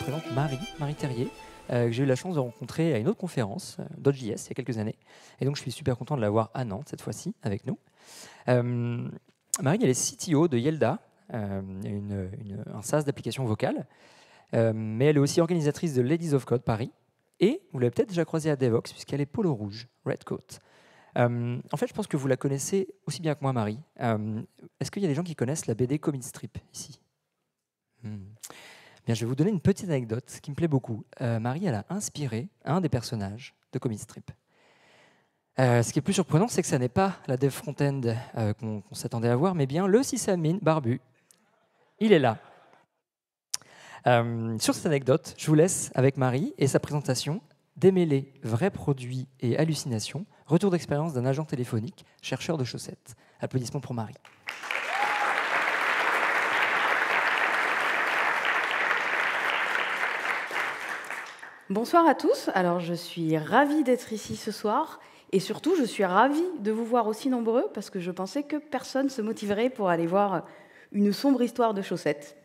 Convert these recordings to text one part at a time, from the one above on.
présente Marie Terrier, que j'ai eu la chance de rencontrer à une autre conférence, .js, il y a quelques années. Et donc, je suis super content de la voir à Nantes, cette fois-ci, avec nous. Marie, elle est CTO de Yelda, un SaaS d'application vocale. Mais elle est aussi organisatrice de Ladies of Code Paris. Et vous l'avez peut-être déjà croisée à Devox, puisqu'elle est polo rouge, Red Coat. En fait, je pense que vous la connaissez aussi bien que moi, Marie. Est-ce qu'il y a des gens qui connaissent la BD Comic Strip ici? Bien, je vais vous donner une petite anecdote qui me plaît beaucoup. Marie, elle a inspiré un des personnages de Comic Strip. Ce qui est plus surprenant, c'est que ça n'est pas la dev front-end qu'on s'attendait à voir, mais bien le sysadmin barbu. Il est là. Sur cette anecdote, je vous laisse avec Marie et sa présentation démêler vrais produits et hallucinations, retour d'expérience d'un agent téléphonique, chercheur de chaussettes. Applaudissements pour Marie. Bonsoir à tous. Alors, je suis ravie d'être ici ce soir et surtout, je suis ravie de vous voir aussi nombreux parce que je pensais que personne ne se motiverait pour aller voir une sombre histoire de chaussettes.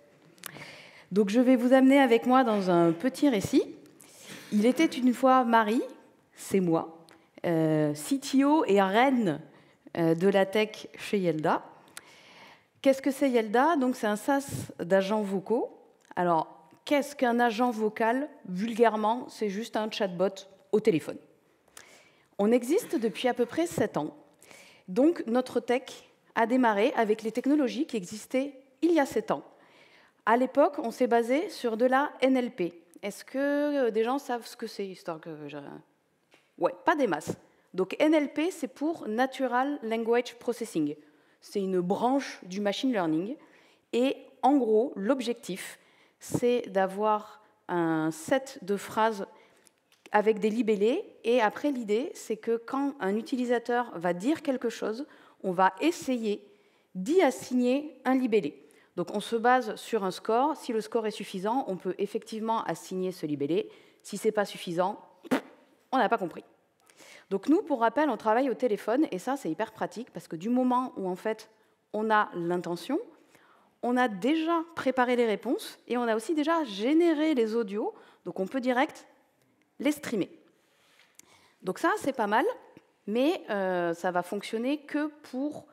Donc, je vais vous amener avec moi dans un petit récit. Il était une fois Marie, c'est moi, CTO et reine de la tech chez Yelda. Qu'est-ce que c'est Yelda? Donc, c'est un SaaS d'agents vocaux. Alors, qu'est-ce qu'un agent vocal? Vulgairement, c'est juste un chatbot au téléphone. On existe depuis à peu près 7 ans. Donc, notre tech a démarré avec les technologies qui existaient il y a 7 ans. À l'époque, on s'est basé sur de la NLP. Est-ce que des gens savent ce que c'est, histoire que ouais, pas des masses. Donc, NLP, c'est pour Natural Language Processing. C'est une branche du machine learning. Et en gros, l'objectif, c'est d'avoir un set de phrases avec des libellés. Et après, l'idée, c'est que quand un utilisateur va dire quelque chose, on va essayer d'y assigner un libellé. Donc, on se base sur un score. Si le score est suffisant, on peut effectivement assigner ce libellé. Si ce n'est pas suffisant, on n'a pas compris. Donc, nous, pour rappel, on travaille au téléphone. Et ça, c'est hyper pratique parce que du moment où, en fait, on a l'intention, on a déjà préparé les réponses et on a aussi déjà généré les audios, donc on peut direct les streamer. Donc ça, c'est pas mal, mais ça va fonctionner que pour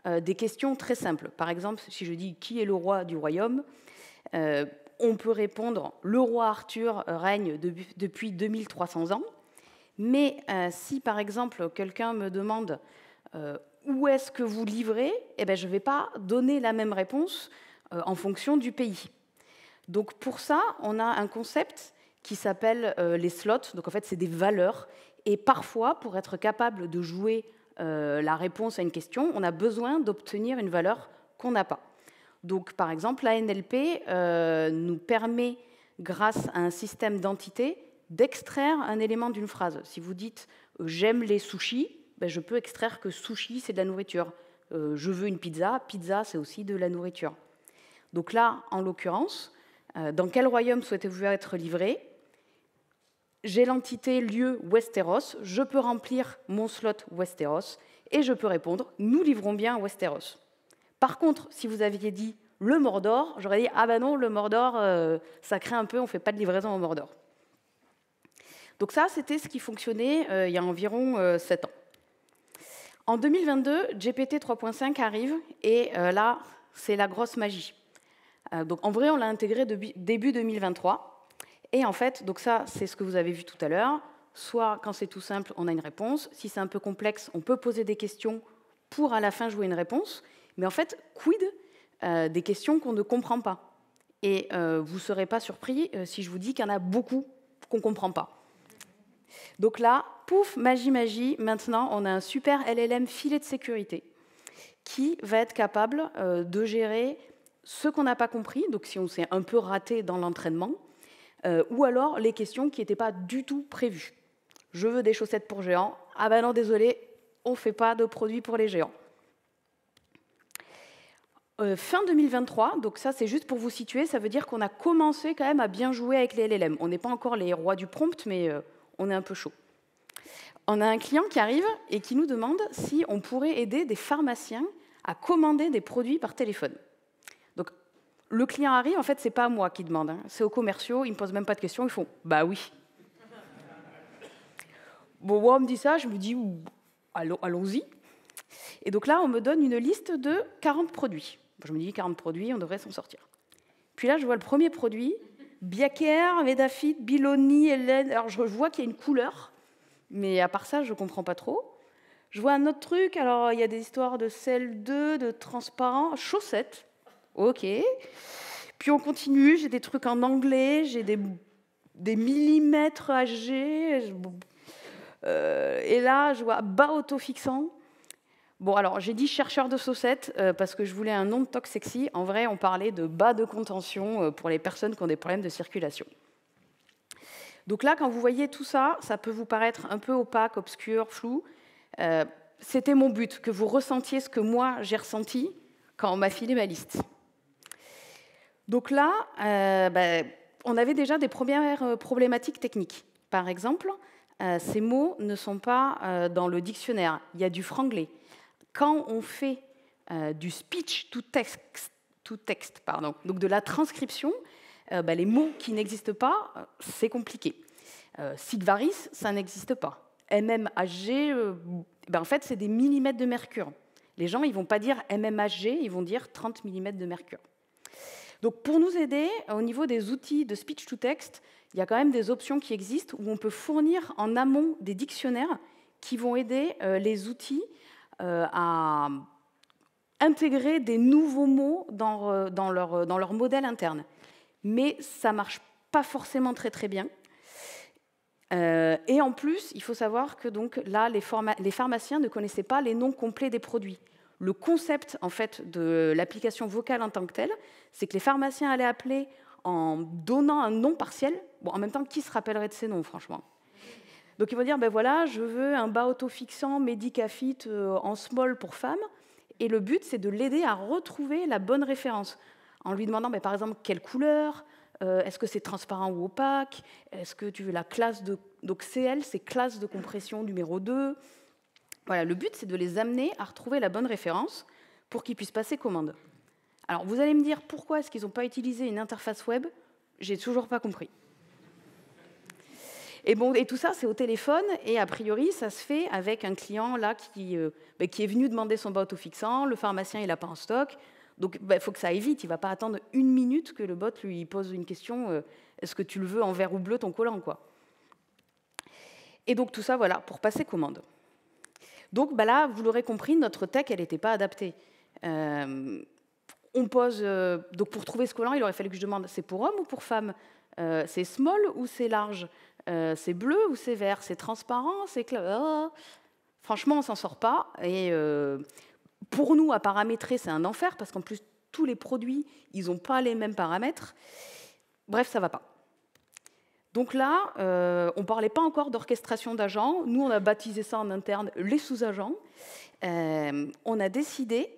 des questions très simples. Par exemple, si je dis « Qui est le roi du royaume ?», on peut répondre « Le roi Arthur règne depuis 2300 ans ». Mais si, par exemple, quelqu'un me demande où est-ce que vous livrez, eh bien, je ne vais pas donner la même réponse en fonction du pays. Donc pour ça, on a un concept qui s'appelle les slots. Donc en fait, c'est des valeurs. Et parfois, pour être capable de jouer la réponse à une question, on a besoin d'obtenir une valeur qu'on n'a pas. Donc par exemple, la NLP nous permet, grâce à un système d'entités, d'extraire un élément d'une phrase. Si vous dites « j'aime les sushis », ben, je peux extraire que sushi, c'est de la nourriture. Je veux une pizza, pizza, c'est aussi de la nourriture. Donc là, en l'occurrence, dans quel royaume souhaitez-vous être livré? J'ai l'entité lieu Westeros, je peux remplir mon slot Westeros et je peux répondre « nous livrons bien à Westeros ». Par contre, si vous aviez dit « le Mordor », j'aurais dit « ah ben non, le Mordor, ça craint un peu, on ne fait pas de livraison au Mordor ». Donc ça, c'était ce qui fonctionnait il y a environ 7 ans. En 2022, GPT 3.5 arrive et là, c'est la grosse magie. Donc en vrai, on l'a intégré début 2023. Et en fait, donc ça, c'est ce que vous avez vu tout à l'heure. Soit, quand c'est tout simple, on a une réponse. Si c'est un peu complexe, on peut poser des questions pour, à la fin, jouer une réponse. Mais en fait, quid des questions qu'on ne comprend pas? Et vous ne serez pas surpris si je vous dis qu'il y en a beaucoup qu'on ne comprend pas. Donc là, pouf, magie, maintenant, on a un super LLM filet de sécurité qui va être capable de gérer ce qu'on n'a pas compris, donc si on s'est un peu raté dans l'entraînement, ou alors les questions qui n'étaient pas du tout prévues. Je veux des chaussettes pour géants. Ah ben non, désolé, on ne fait pas de produits pour les géants. Fin 2023, donc ça c'est juste pour vous situer, ça veut dire qu'on a commencé quand même à bien jouer avec les LLM. On n'est pas encore les rois du prompt, mais on est un peu chaud. On a un client qui arrive et qui nous demande si on pourrait aider des pharmaciens à commander des produits par téléphone. Donc, le client arrive, en fait, c'est pas à moi qui demande, hein, c'est aux commerciaux, ils me posent même pas de questions, ils font « bah oui ». Bon, moi, on me dit ça, je me dis « allons-y ». Et donc là, on me donne une liste de 40 produits. Je me dis 40 produits, on devrait s'en sortir. Puis là, je vois le premier produit, Biaker, Medafit, Biloni, Hélène. Alors, je vois qu'il y a une couleur, mais à part ça, je ne comprends pas trop. Je vois un autre truc, alors il y a des histoires de sel 2, de transparent, chaussettes. OK. Puis on continue, j'ai des trucs en anglais, j'ai des millimètres AG. Et là, je vois bas autofixant. Bon, alors, j'ai dit chercheur de chaussettes parce que je voulais un nom de toc sexy. En vrai, on parlait de bas de contention pour les personnes qui ont des problèmes de circulation. Donc là, quand vous voyez tout ça, ça peut vous paraître un peu opaque, obscur, flou. C'était mon but, que vous ressentiez ce que moi, j'ai ressenti quand on m'a filé ma liste. Donc là, on avait déjà des premières problématiques techniques. Par exemple, ces mots ne sont pas dans le dictionnaire. Il y a du franglais. Quand on fait du speech to text, donc de la transcription, les mots qui n'existent pas, c'est compliqué. Sigvaris, ça n'existe pas. MMHG, en fait, c'est des millimètres de mercure. Les gens, ils ne vont pas dire MMHG, ils vont dire 30 millimètres de mercure. Donc, pour nous aider, au niveau des outils de speech to text, il y a quand même des options qui existent où on peut fournir en amont des dictionnaires qui vont aider les outils à intégrer des nouveaux mots dans leur modèle interne. Mais ça ne marche pas forcément très, très bien. Et en plus, il faut savoir que donc, là, les pharmaciens ne connaissaient pas les noms complets des produits. Le concept en fait, de l'application vocale en tant que telle, c'est que les pharmaciens allaient appeler en donnant un nom partiel. Bon, en même temps, qui se rappellerait de ces noms, franchement ? Donc, ils vont dire, voilà, je veux un bas autofixant Medicafit en small pour femmes. Et le but, c'est de l'aider à retrouver la bonne référence. En lui demandant, par exemple, quelle couleur, est-ce que c'est transparent ou opaque, est-ce que tu veux la classe de... Donc, CL, c'est classe de compression numéro 2. Voilà, le but, c'est de les amener à retrouver la bonne référence pour qu'ils puissent passer commande. Alors, vous allez me dire, pourquoi est-ce qu'ils n'ont pas utilisé une interface web ? J'ai toujours pas compris. Et tout ça, c'est au téléphone, et a priori, ça se fait avec un client là qui est venu demander son bas autofixant, le pharmacien, il n'a pas en stock, donc il faut que ça aille vite, il ne va pas attendre une minute que le bot lui pose une question, est-ce que tu le veux en vert ou bleu, ton collant, quoi. Et donc tout ça, voilà, pour passer commande. Donc là, vous l'aurez compris, notre tech, elle n'était pas adaptée. On pose, donc pour trouver ce collant, il aurait fallu que je demande, c'est pour homme ou pour femme ? C'est small ou c'est large ? C'est bleu ou c'est vert ? C'est transparent ? C'est clair ? Oh. Franchement, on ne s'en sort pas. Et pour nous, à paramétrer, c'est un enfer, parce qu'en plus, tous les produits, ils n'ont pas les mêmes paramètres. Bref, ça ne va pas. Donc là, on ne parlait pas encore d'orchestration d'agents. Nous, on a baptisé ça en interne les sous-agents. On a décidé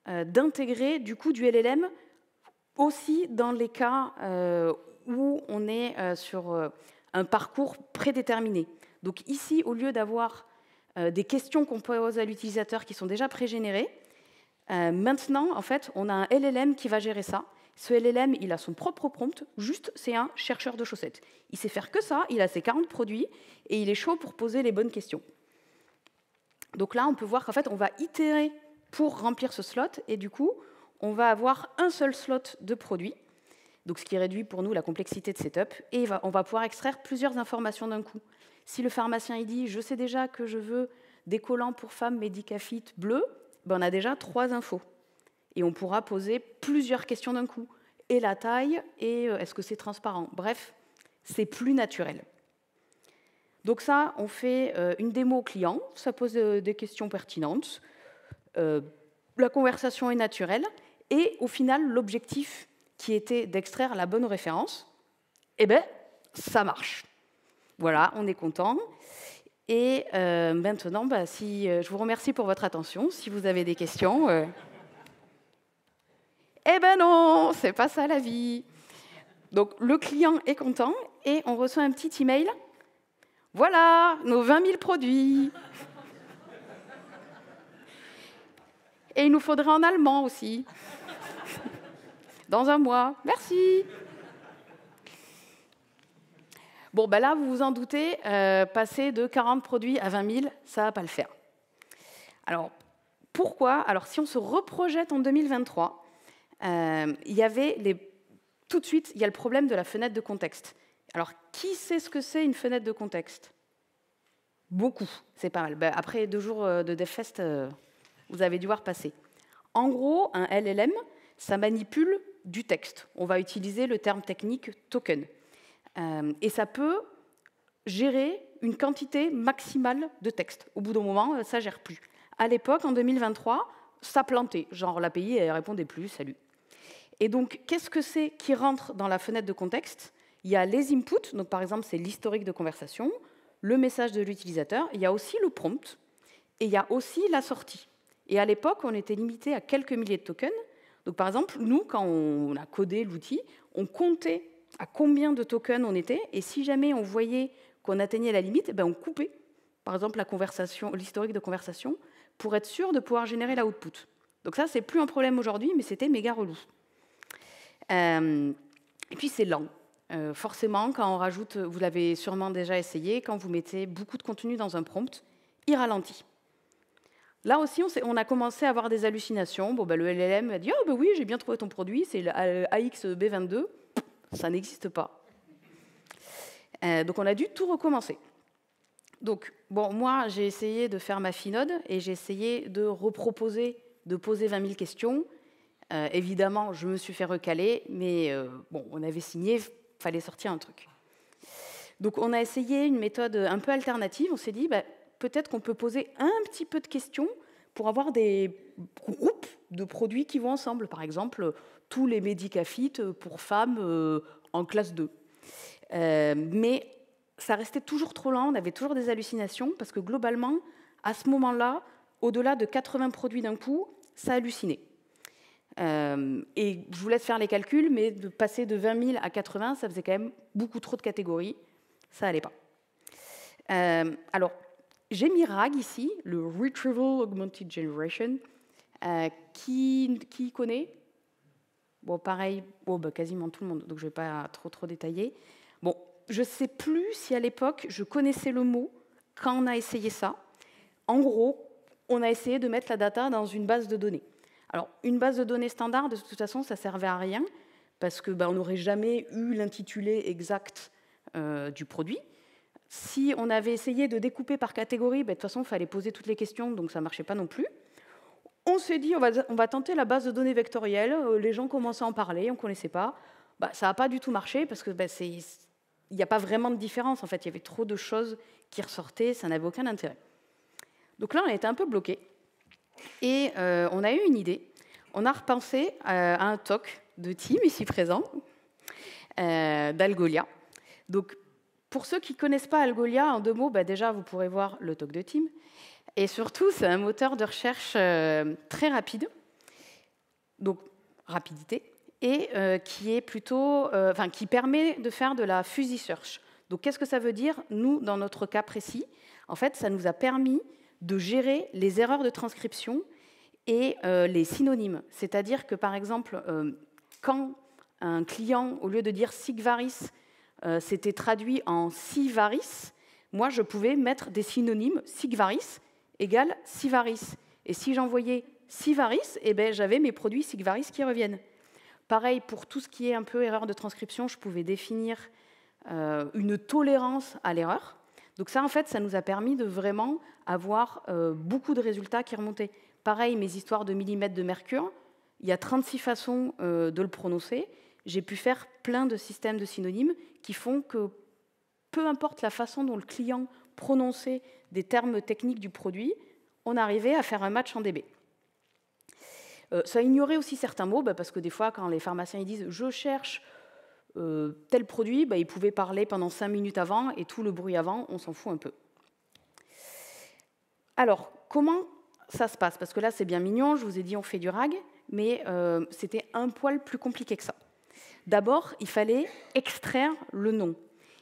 d'intégrer du coup du LLM aussi dans les cas où on est sur un parcours prédéterminé. Donc ici, au lieu d'avoir des questions qu'on pose à l'utilisateur qui sont déjà pré-générées, maintenant, en fait, on a un LLM qui va gérer ça. Ce LLM, il a son propre prompt, juste c'est un chercheur de chaussettes. Il sait faire que ça, il a ses 40 produits, et il est chaud pour poser les bonnes questions. Donc là, on peut voir qu'en fait, on va itérer pour remplir ce slot, et du coup, on va avoir un seul slot de produits, donc ce qui réduit pour nous la complexité de setup, et on va pouvoir extraire plusieurs informations d'un coup. Si le pharmacien il dit « je sais déjà que je veux des collants pour femmes Medicafit bleu », on a déjà 3 infos. Et on pourra poser plusieurs questions d'un coup. Et la taille, et est-ce que c'est transparent ? Bref, c'est plus naturel. Donc ça, on fait une démo au client, ça pose des questions pertinentes, la conversation est naturelle, et au final, l'objectif qui était d'extraire la bonne référence, ça marche. Voilà, on est content. Et maintenant, je vous remercie pour votre attention. Si vous avez des questions... non, c'est pas ça la vie. Donc le client est content et on reçoit un petit email. Voilà, nos 20 000 produits. Et il nous faudrait en allemand aussi. Dans un mois. Merci. Bon, ben là, vous vous en doutez, passer de 40 produits à 20 000, ça ne va pas le faire. Alors, pourquoi? Alors, si on se reprojette en 2023, il y avait tout de suite, il y a le problème de la fenêtre de contexte. Alors, qui sait ce que c'est une fenêtre de contexte? Beaucoup, c'est pas mal. Ben, après 2 jours de DevFest, vous avez dû voir passer. En gros, un LLM, ça manipule du texte. On va utiliser le terme technique token. Et ça peut gérer une quantité maximale de texte. Au bout d'un moment, ça ne gère plus. À l'époque, en 2023, ça plantait. Genre, l'API, elle ne répondait plus, salut. Et donc, qu'est-ce que c'est qui rentre dans la fenêtre de contexte? Il y a les inputs, donc par exemple, c'est l'historique de conversation, le message de l'utilisateur, il y a aussi le prompt, et il y a aussi la sortie. Et à l'époque, on était limité à quelques milliers de tokens. Donc, par exemple, nous, quand on a codé l'outil, on comptait à combien de tokens on était, et si jamais on voyait qu'on atteignait la limite, ben on coupait, par exemple, l'historique de conversation, pour être sûr de pouvoir générer l'output. Donc ça, c'est plus un problème aujourd'hui, mais c'était méga relou. Et puis, c'est lent. Forcément, quand on rajoute, vous l'avez sûrement déjà essayé, quand vous mettez beaucoup de contenu dans un prompt, il ralentit. Là aussi, on a commencé à avoir des hallucinations. Bon, ben, le LLM a dit « Ah, ben oui, j'ai bien trouvé ton produit, c'est l'AXB22 ». Ça n'existe pas. Donc, on a dû tout recommencer. Donc, bon, moi, j'ai essayé de faire ma finode et j'ai essayé de reproposer, de poser 20 000 questions. Évidemment, je me suis fait recaler, mais bon, on avait signé, il fallait sortir un truc. Donc, on a essayé une méthode un peu alternative. On s'est dit, bah, peut-être qu'on peut poser un petit peu de questions pour avoir des groupes de produits qui vont ensemble. Par exemple, tous les Medicafit pour femmes en classe 2. Mais ça restait toujours trop lent, on avait toujours des hallucinations, parce que globalement, à ce moment-là, au-delà de 80 produits d'un coup, ça hallucinait. Et je vous laisse faire les calculs, mais de passer de 20 000 à 80, ça faisait quand même beaucoup trop de catégories. Ça n'allait pas. Alors, j'ai mis RAG ici, le Retrieval Augmented Generation. Qui connaît? Bon, pareil, bah, quasiment tout le monde, donc je ne vais pas trop détailler. Bon, je ne sais plus si à l'époque, je connaissais le mot quand on a essayé ça. En gros, on a essayé de mettre la data dans une base de données. Alors, une base de données standard, de toute façon, ça ne servait à rien, parce qu'on n'aurait jamais eu l'intitulé exact du produit. Si on avait essayé de découper par catégorie, de toute façon, il fallait poser toutes les questions, donc ça ne marchait pas non plus. On s'est dit, on va tenter la base de données vectorielle. Les gens commençaient à en parler, on ne connaissait pas. Ça n'a pas du tout marché, parce que il n'y a pas vraiment de différence. En fait, il y avait trop de choses qui ressortaient, ça n'avait aucun intérêt. Donc là, on était un peu bloqués. Et on a eu une idée. On a repensé à un talk de Tim, ici présent, d'Algolia. Donc, pour ceux qui ne connaissent pas Algolia, en 2 mots, déjà, vous pourrez voir le talk de Tim. Et surtout, c'est un moteur de recherche très rapide, donc rapidité, et qui est plutôt, qui permet de faire de la fuzzy search. Donc, qu'est-ce que ça veut dire? Nous, dans notre cas précis, en fait, ça nous a permis de gérer les erreurs de transcription et les synonymes. C'est-à-dire que, par exemple, quand un client, au lieu de dire Sigvaris, c'était traduit en Sivaris, moi, je pouvais mettre des synonymes Sigvaris égale Sivaris. Et si j'envoyais Sivaris, j'avais mes produits Sigvaris qui reviennent. Pareil, pour tout ce qui est un peu erreur de transcription, je pouvais définir une tolérance à l'erreur. Donc ça, en fait, ça nous a permis de vraiment avoir beaucoup de résultats qui remontaient. Pareil, mes histoires de millimètres de mercure, il y a 36 façons de le prononcer. J'ai pu faire plein de systèmes de synonymes qui font que, peu importe la façon dont le client prononçait des termes techniques du produit, on arrivait à faire un match en DB. Ça ignorait aussi certains mots, parce que des fois, quand les pharmaciens ils disent « je cherche tel produit », ils pouvaient parler pendant 5 minutes avant, et tout le bruit avant, on s'en fout un peu. Alors, comment ça se passe? Parce que là, c'est bien mignon, je vous ai dit on fait du RAG, mais c'était un poil plus compliqué que ça. D'abord, il fallait extraire le nom.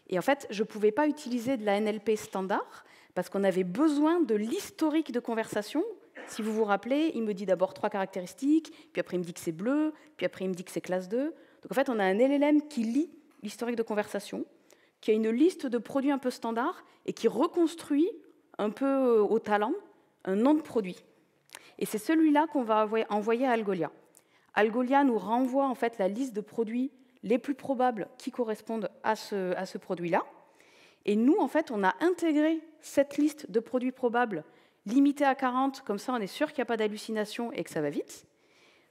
Et en fait, je ne pouvais pas utiliser de la NLP standard, parce qu'on avait besoin de l'historique de conversation, si vous vous rappelez, il me dit d'abord 3 caractéristiques, puis après il me dit que c'est bleu, puis après il me dit que c'est classe 2. Donc en fait, on a un LLM qui lit l'historique de conversation, qui a une liste de produits un peu standard et qui reconstruit un peu au talent un nom de produit. Et c'est celui-là qu'on va envoyer à Algolia. Algolia nous renvoie en fait la liste de produits les plus probables qui correspondent à ce produit-là. Et nous, en fait, on a intégré cette liste de produits probables limitée à 40, comme ça on est sûr qu'il n'y a pas d'hallucination et que ça va vite.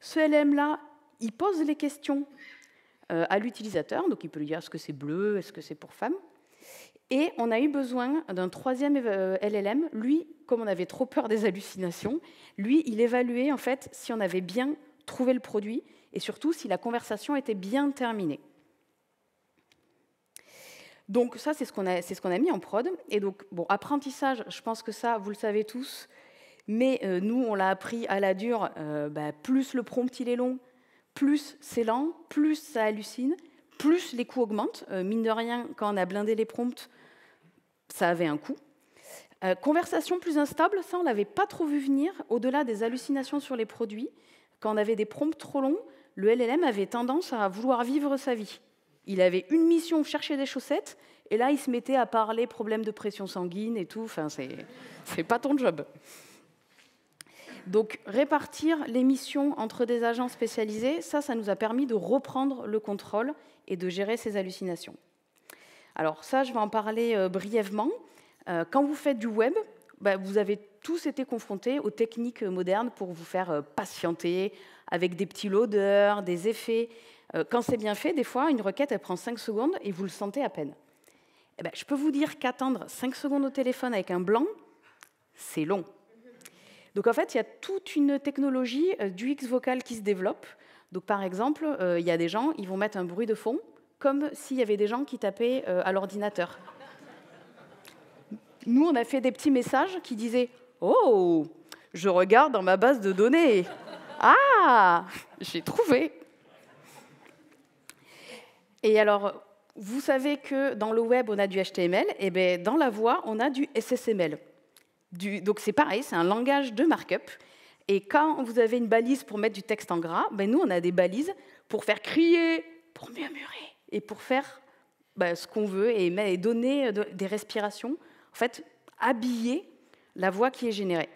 Ce LM-là, il pose les questions à l'utilisateur, donc il peut lui dire est-ce que c'est bleu, est-ce que c'est pour femme. Et on a eu besoin d'un troisième LLM. Lui, comme on avait trop peur des hallucinations, lui, il évaluait en fait si on avait bien trouvé le produit et surtout si la conversation était bien terminée. Donc ça, c'est ce qu'on a mis en prod. Et donc, bon, apprentissage, je pense que ça, vous le savez tous, mais nous, on l'a appris à la dure, plus le prompt il est long, plus c'est lent, plus ça hallucine, plus les coûts augmentent. Mine de rien, quand on a blindé les prompts, ça avait un coût. Conversation plus instable, ça, on ne l'avait pas trop vu venir, au-delà des hallucinations sur les produits. Quand on avait des prompts trop longs, le LLM avait tendance à vouloir vivre sa vie. Il avait une mission, chercher des chaussettes, et là, il se mettait à parler problèmes de pression sanguine et tout. Enfin, c'est pas ton job. Donc, répartir les missions entre des agents spécialisés, ça nous a permis de reprendre le contrôle et de gérer ces hallucinations. Alors ça, je vais en parler brièvement. Quand vous faites du web, vous avez tous été confrontés aux techniques modernes pour vous faire patienter avec des petits loaders, des effets. Quand c'est bien fait, des fois, une requête, elle prend 5 secondes et vous le sentez à peine. Je peux vous dire qu'attendre 5 secondes au téléphone avec un blanc, c'est long. Donc en fait, il y a toute une technologie du UX vocal qui se développe. Donc par exemple, il y a des gens, ils vont mettre un bruit de fond, comme s'il y avait des gens qui tapaient à l'ordinateur. Nous, on a fait des petits messages qui disaient « Oh, je regarde dans ma base de données. Ah, j'ai trouvé !» Et alors, vous savez que dans le web, on a du HTML, et bien dans la voix, on a du SSML. Donc c'est pareil, c'est un langage de markup. Et quand vous avez une balise pour mettre du texte en gras, nous, on a des balises pour faire crier, pour murmurer, et pour faire ce qu'on veut, et donner des respirations, en fait, habiller la voix qui est générée.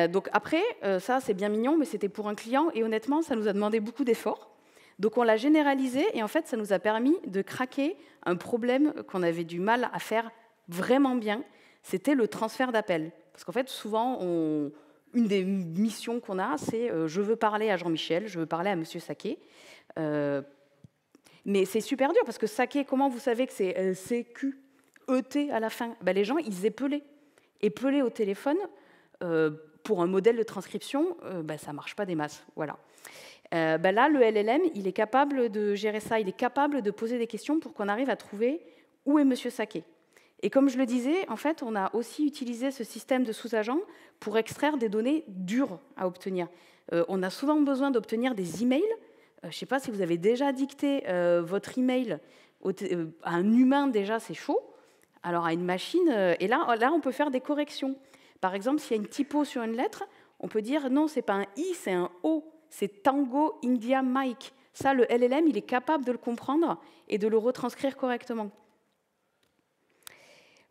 Donc après, ça, c'est bien mignon, mais c'était pour un client, et honnêtement, ça nous a demandé beaucoup d'efforts. Donc on l'a généralisé, et en fait, ça nous a permis de craquer un problème qu'on avait du mal à faire vraiment bien, c'était le transfert d'appel. Parce qu'en fait, souvent, une des missions qu'on a, c'est je veux parler à Jean-Michel, je veux parler à Monsieur Saquet. Mais c'est super dur, parce que Saquet, comment vous savez que c'est C-Q-E-T à la fin? Les gens, ils épelaient. Épeler au téléphone, pour un modèle de transcription, ça ne marche pas des masses. Voilà. Là, le LLM, il est capable de gérer ça, il est capable de poser des questions pour qu'on arrive à trouver où est Monsieur Saquet. Et comme je le disais, en fait, on a aussi utilisé ce système de sous-agents pour extraire des données dures à obtenir. On a souvent besoin d'obtenir des emails. Je ne sais pas si vous avez déjà dicté votre email à un humain, déjà, c'est chaud. Alors à une machine, et là, on peut faire des corrections. Par exemple, s'il y a une typo sur une lettre, on peut dire non, c'est pas un I, c'est un O. C'est Tango India Mike. Ça, le LLM, il est capable de le comprendre et de le retranscrire correctement.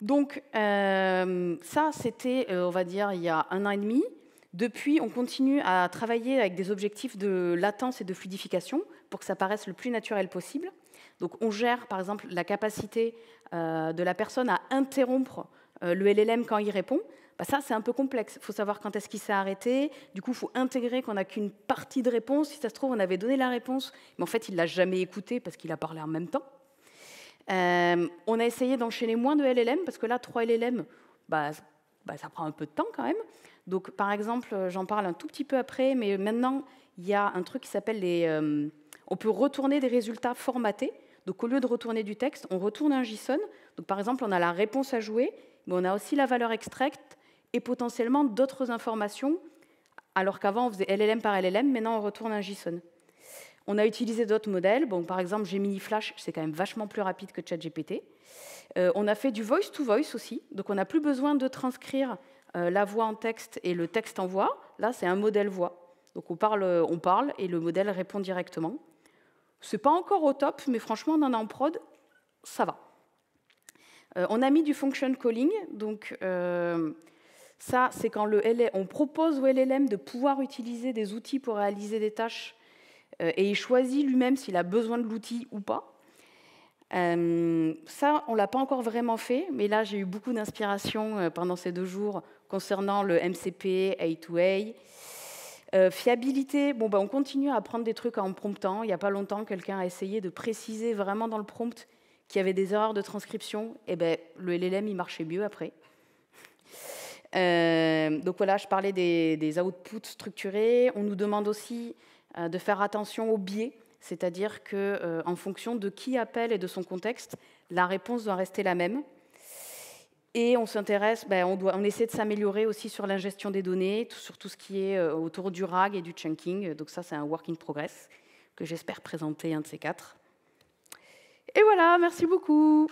Donc, ça, c'était, on va dire, il y a 1 an et demi. Depuis, on continue à travailler avec des objectifs de latence et de fluidification pour que ça paraisse le plus naturel possible. Donc, on gère, par exemple, la capacité de la personne à interrompre le LLM quand il répond. Ça, c'est un peu complexe. Il faut savoir quand est-ce qu'il s'est arrêté. Du coup, il faut intégrer qu'on n'a qu'une partie de réponse. Si ça se trouve, on avait donné la réponse, mais en fait, il ne l'a jamais écoutée parce qu'il a parlé en même temps. On a essayé d'enchaîner moins de LLM, parce que là, 3 LLM, ça prend un peu de temps quand même. Donc, par exemple, j'en parle un tout petit peu après, mais maintenant, il y a un truc qui s'appelle on peut retourner des résultats formatés. Donc, au lieu de retourner du texte, on retourne un JSON. Donc, par exemple, on a la réponse à jouer, mais on a aussi la valeur extraite et potentiellement d'autres informations, alors qu'avant, on faisait LLM par LLM, maintenant, on retourne un JSON. On a utilisé d'autres modèles. Bon, par exemple, Gemini Flash, c'est quand même vachement plus rapide que ChatGPT. On a fait du voice-to-voice aussi. Donc, on n'a plus besoin de transcrire la voix en texte et le texte en voix. Là, c'est un modèle voix. Donc on parle et le modèle répond directement. C'est pas encore au top, mais franchement, on en a en prod, ça va. On a mis du function calling, donc ça, c'est quand on propose au LLM de pouvoir utiliser des outils pour réaliser des tâches et il choisit lui-même s'il a besoin de l'outil ou pas. Ça, on ne l'a pas encore vraiment fait, mais là, j'ai eu beaucoup d'inspiration pendant ces 2 jours concernant le MCP, A2A. Fiabilité, on continue à apprendre des trucs en promptant. Il n'y a pas longtemps, quelqu'un a essayé de préciser vraiment dans le prompt qu'il y avait des erreurs de transcription. Et le LLM, il marchait mieux après. Donc voilà, je parlais des outputs structurés. On nous demande aussi de faire attention aux biais, c'est-à-dire qu'en fonction de qui appelle et de son contexte, la réponse doit rester la même. Et on s'intéresse, on essaie de s'améliorer aussi sur l'ingestion des données, sur tout ce qui est autour du RAG et du chunking. Donc ça, c'est un work in progress que j'espère présenter un de ces 4. Et voilà, merci beaucoup.